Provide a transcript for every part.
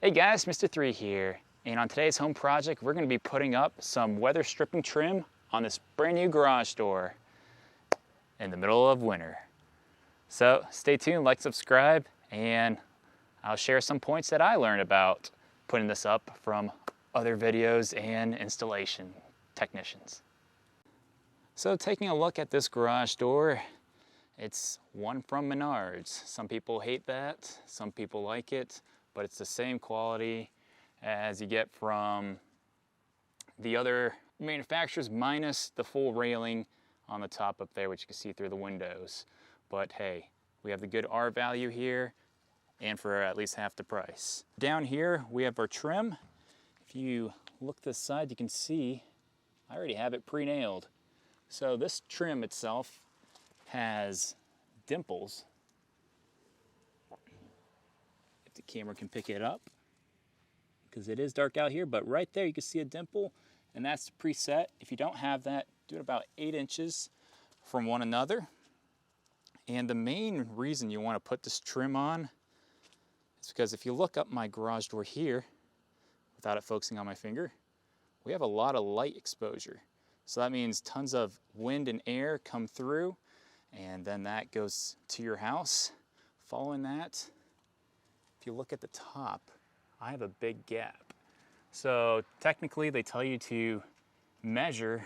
Hey guys, Mr.III here, and on today's home project we're going to be putting up some weather stripping trim on this brand new garage door in the middle of winter. So stay tuned, like, subscribe, and I'll share some points that I learned about putting this up from other videos and installation technicians. So taking a look at this garage door, it's one from Menards. Some people hate that, some people like it, but it's the same quality as you get from the other manufacturers, minus the full railing on the top up there, which you can see through the windows. But hey, we have the good R value here, and for at least half the price. Down here we have our trim. If you look this side, you can see I already have it pre-nailed. So this trim itself has dimples, if the camera can pick it up, because it is dark out here, but right there you can see a dimple, and that's the preset. If you don't have that, do it about 8 inches from one another. And the main reason you want to put this trim on is because if you look up my garage door here, without it focusing on my finger, we have a lot of light exposure. So that means tons of wind and air come through, and then that goes to your house. Following that, if you look at the top, I have a big gap. So technically they tell you to measure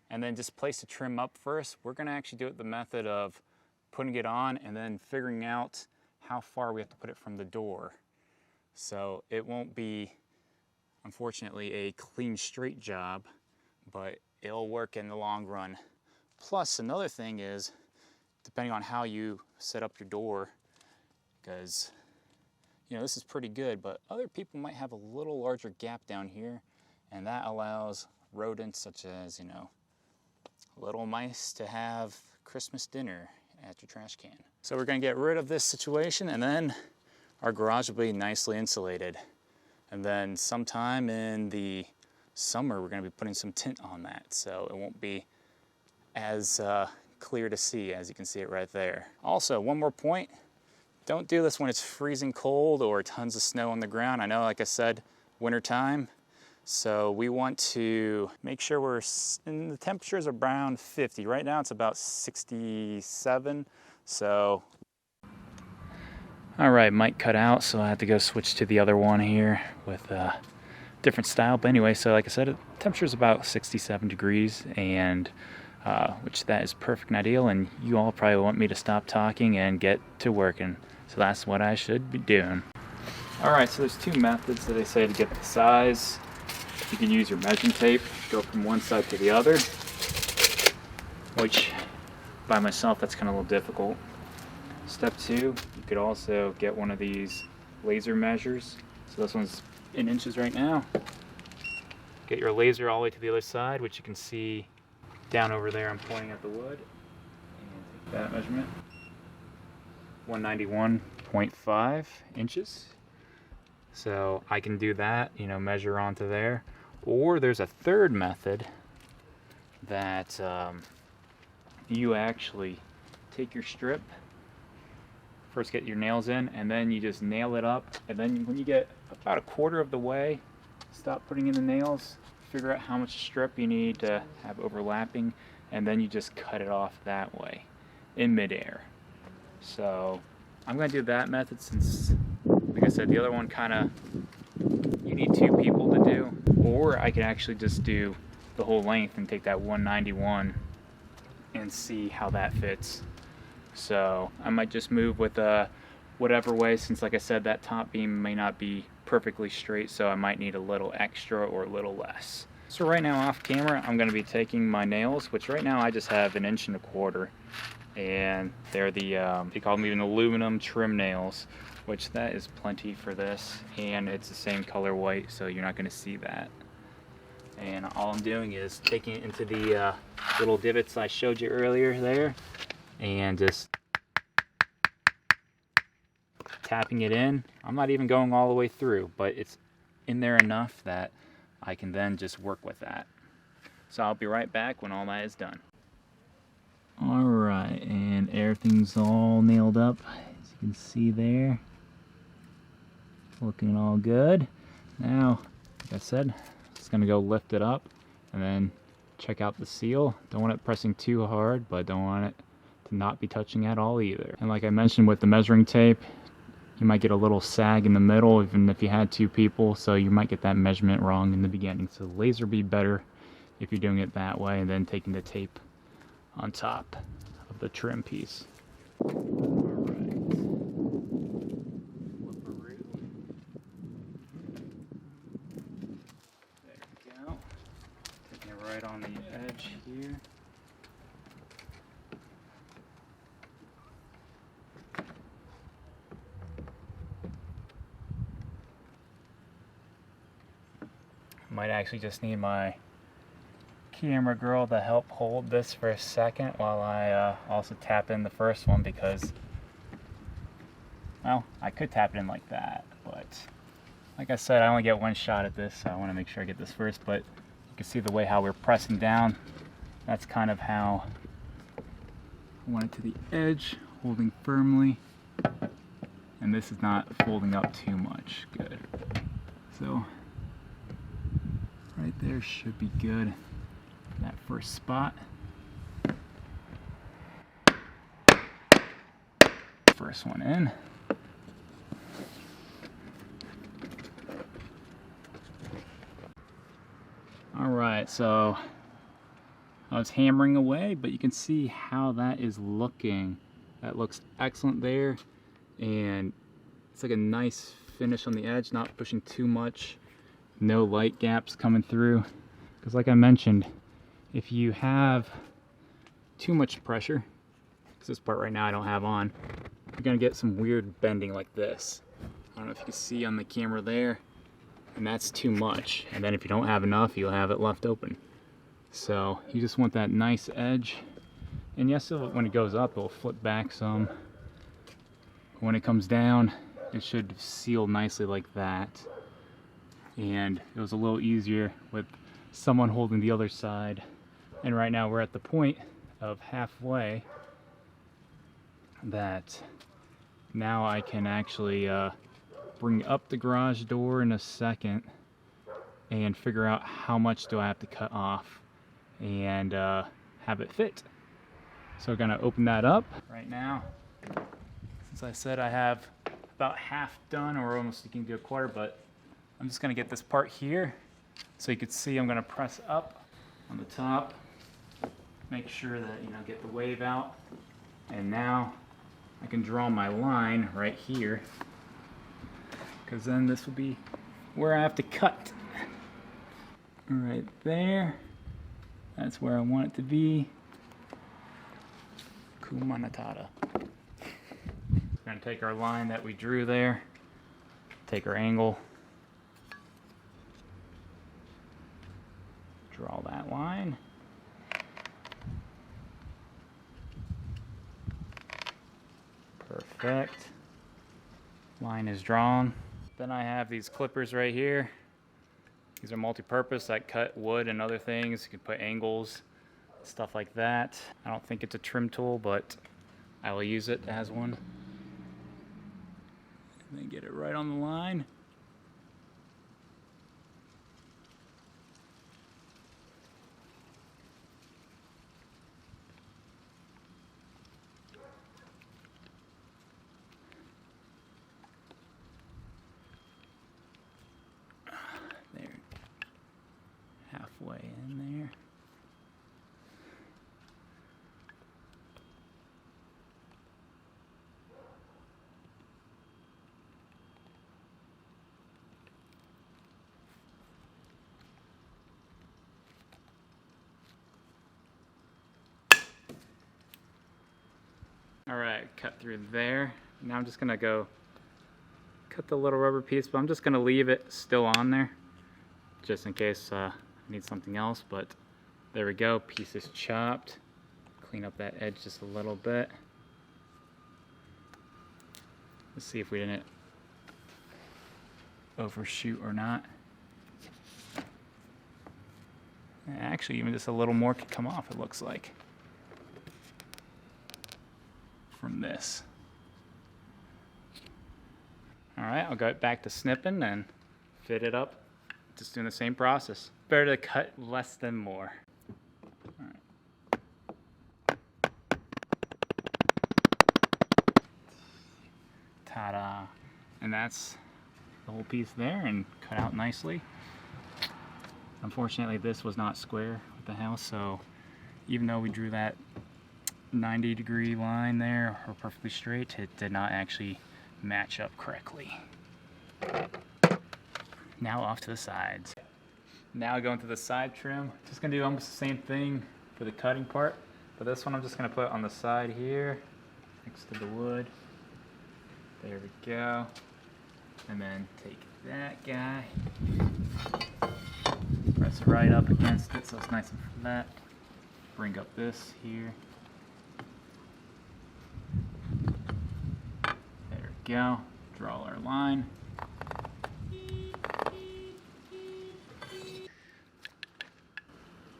and then just place the trim up first. We're gonna actually do it the method of putting it on and then figuring out how far we have to put it from the door. So it won't be, unfortunately, a clean straight job, but it'll work in the long run. Plus, another thing is, depending on how you set up your door, because you know this is pretty good, but other people might have a little larger gap down here, and that allows rodents such as, you know, little mice to have Christmas dinner at your trash can. So we're gonna get rid of this situation, and then our garage will be nicely insulated. And then sometime in the summer, we're gonna be putting some tint on that, so it won't be as clear to see as you can see it right there. Also, one more point, don't do this when it's freezing cold or tons of snow on the ground. I know, like I said, winter time, so we want to make sure we're in the temperatures around 50. Right now it's about 67, so. All right, mic cut out, so I have to go switch to the other one here with a different style. But anyway, so like I said, the temperature is about 67 degrees, and which that is perfect and ideal, and you all probably want me to stop talking and get to working. So that's what I should be doing. All right, so there's 2 methods that they say to get the size. You can use your measuring tape, go from one side to the other, which by myself, that's kind of a little difficult. Step 2, you could also get one of these laser measures. So this one's in inches right now. Get your laser all the way to the other side, which you can see down over there. I'm pointing at the wood, and take that measurement. 191.5 inches. So I can do that, you know, measure onto there. Or there's a third method that you actually take your strip, first get your nails in, and then you just nail it up, and then when you get about a quarter of the way, stop putting in the nails, figure out how much strip you need to have overlapping, and then you just cut it off that way in midair. So I'm going to do that method since, like I said, the other one kind of, you need 2 people to do, or I can actually just do the whole length and take that 191 and see how that fits. So I might just move with whatever way, since like I said, that top beam may not be perfectly straight, so I might need a little extra or a little less. So right now off camera, I'm going to be taking my nails, which right now I just have 1 1/4 inch, and they're the, they call them even aluminum trim nails, which that is plenty for this, and it's the same color white, so you're not going to see that. And all I'm doing is taking it into the little divots I showed you earlier there, and just tapping it in. I'm not even going all the way through, but it's in there enough that I can then just work with that. So I'll be right back when all that is done. Alright, and everything's all nailed up, as you can see there. Looking all good. Now, like I said, just gonna go lift it up and then check out the seal. Don't want it pressing too hard, but don't want it to not be touching at all either. And like I mentioned with the measuring tape, you might get a little sag in the middle even if you had two people, so you might get that measurement wrong in the beginning. So the laser be better if you're doing it that way and then taking the tape on top of the trim piece. Right on the edge here. Might actually just need my camera girl to help hold this for a second while I also tap in the first one, because, well, I could tap it in like that, but like I said, I only get one shot at this, so I want to make sure I get this first. But you can see the way how we're pressing down. That's kind of how I want it to the edge, holding firmly. And this is not folding up too much. Good. So right there should be good. That first spot. First one in. Alright, so I was hammering away, but you can see how that is looking. That looks excellent there, and it's like a nice finish on the edge, not pushing too much, no light gaps coming through. Because like I mentioned, if you have too much pressure, because this part right now I don't have on, you're going to get some weird bending like this. I don't know if you can see on the camera there. And that's too much. And then if you don't have enough, you'll have it left open. So you just want that nice edge. And yes, when it goes up, it'll flip back some. When it comes down, it should seal nicely like that. And it was a little easier with someone holding the other side. And right now we're at the point of halfway that now I can actually bring up the garage door in a second and figure out how much do I have to cut off and have it fit. So we're gonna open that up right now. As I said, I have about half done, or almost you can do a quarter, but I'm just gonna get this part here so you can see I'm gonna press up on the top, make sure that, you know, get the wave out, and now I can draw my line right here, because then this will be where I have to cut. Right there. That's where I want it to be. Kumanatata. We're going to take our line that we drew there, take our angle, draw that line. Perfect. Line is drawn. Then I have these clippers right here. These are multi-purpose that cut wood and other things. You can put angles, stuff like that. I don't think it's a trim tool, but I will use it as one. And then get it right on the line. Halfway in there. All right, cut through there. Now I'm just gonna go cut the little rubber piece, but I'm just gonna leave it still on there just in case I need something else. But there we go, piece is chopped. Clean up that edge just a little bit. Let's see if we didn't overshoot or not. Actually, even just a little more could come off, it looks like, from this. All right, I'll go back to snipping and fit it up. Just doing the same process. Better to cut less than more. All right. Ta-da. And that's the whole piece there and cut out nicely. Unfortunately, this was not square with the house, so even though we drew that 90-degree line there, or perfectly straight, it did not actually match up correctly. Now off to the sides. Now going to the side trim. Just gonna do almost the same thing for the cutting part, but this one I'm just gonna put on the side here, next to the wood. There we go. And then take that guy, press it right up against it so it's nice and flat. Bring up this here. There we go. Draw our line.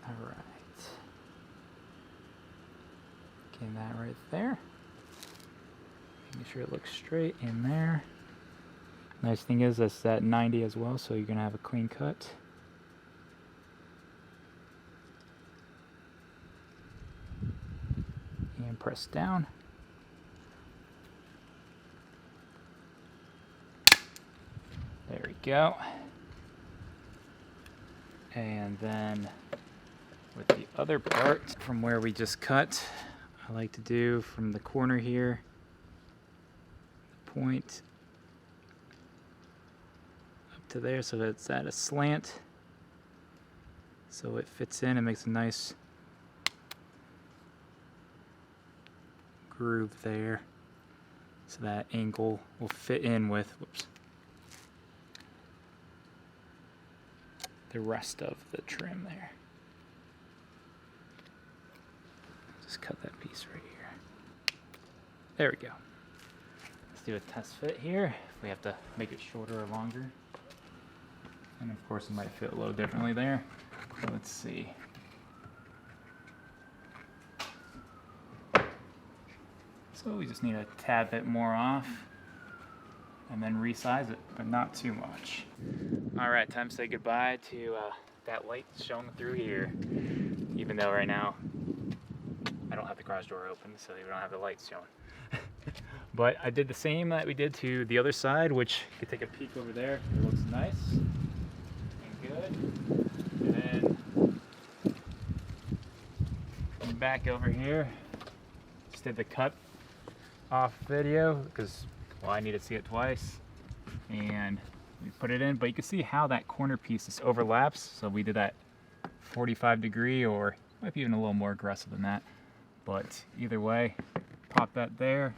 All right. Getting that right there. Making sure it looks straight in there. Nice thing is that's that 90 as well, so you're gonna have a clean cut. And press down. There we go. And then with the other part from where we just cut, I like to do from the corner here, the point up to there so that it's at a slant. So it fits in and makes a nice groove there. So that angle will fit in with, whoops, the rest of the trim there. Just cut that piece right here. There we go. Let's do a test fit here. If we have to make it shorter or longer. And of course it might fit a little differently there. So let's see. So we just need a tad bit more off and then resize it, but not too much. All right, time to say goodbye to that light showing through here. Even though right now I don't have the garage door open, so we don't have the lights showing. But I did the same that we did to the other side, which you can take a peek over there. It looks nice and good. And then back over here, just did the cut off video because, well, I need to see it twice. And we put it in, but you can see how that corner piece just overlaps. So we did that 45-degree, or might be even a little more aggressive than that. But either way, pop that there,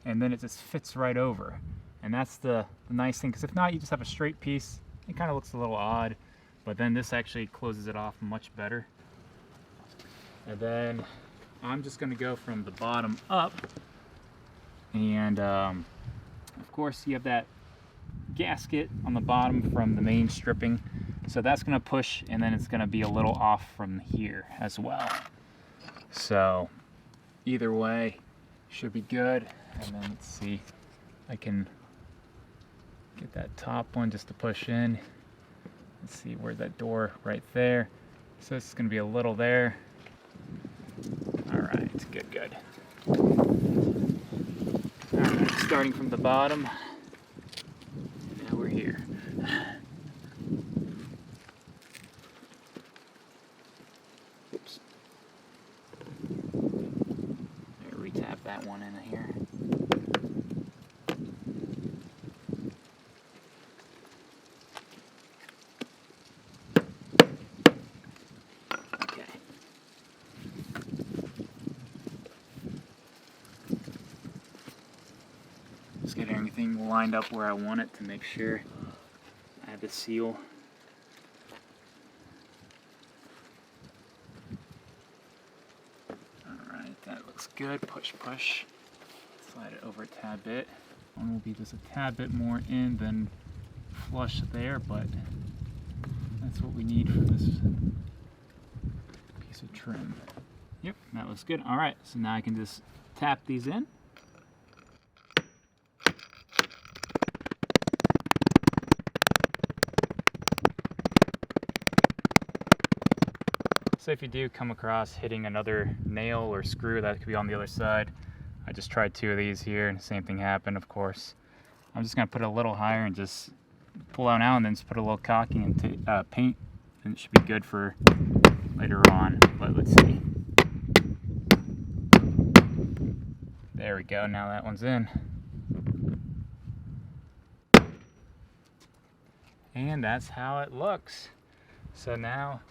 and then it just fits right over. And that's the nice thing, because if not, you just have a straight piece. It kind of looks a little odd, but then this actually closes it off much better. And then I'm just going to go from the bottom up, and of course you have that gasket on the bottom from the main stripping, so that's going to push, and then it's going to be a little off from here as well. So either way should be good. And then let's see, I can get that top one just to push in. Let's see, where's that door? Right there. So it's going to be a little there. All right, good. All right, starting from the bottom. Now we're here. Oops. Retap that one in here. Okay. Just get everything lined up where I want it to make sure I have the seal. That looks good. Push. Slide it over a tad bit. One will be just a tad bit more in than flush there, but that's what we need for this piece of trim. Yep, that looks good. All right, so now I can just tap these in. So if you do come across hitting another nail or screw that could be on the other side, I just tried 2 of these here and the same thing happened, of course. I'm just gonna put it a little higher and just pull out now and then just put a little caulking and paint, and it should be good for later on. But let's see. There we go, now that one's in. And that's how it looks. So now,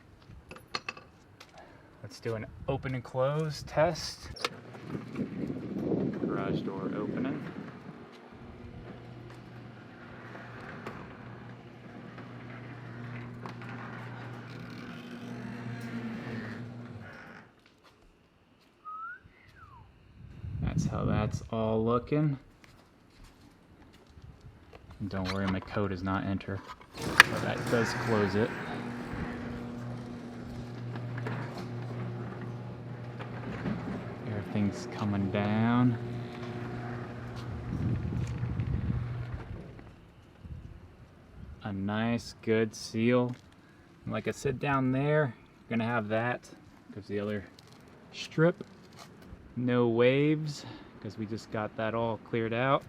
let's do an open and close test. Garage door opening. That's how that's all looking. And don't worry, my code is not enter. So that does close it. Everything's coming down. A nice, good seal. And like I said down there, you're gonna have that because the other strip. No waves because we just got that all cleared out.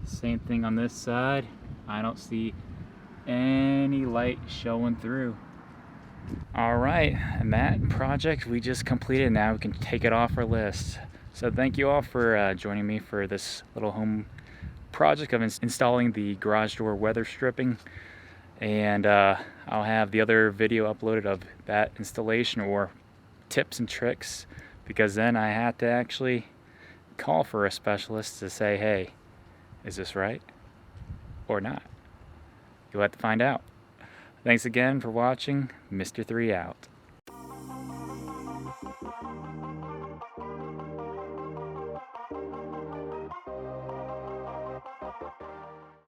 Same thing on this side. I don't see any light showing through. All right, and that project we just completed. Now we can take it off our list. So thank you all for joining me for this little home project of installing the garage door weather stripping. And I'll have the other video uploaded of that installation or tips and tricks, because then I had to actually call for a specialist to say, hey, is this right or not? You'll have to find out. Thanks again for watching. Mr.III out.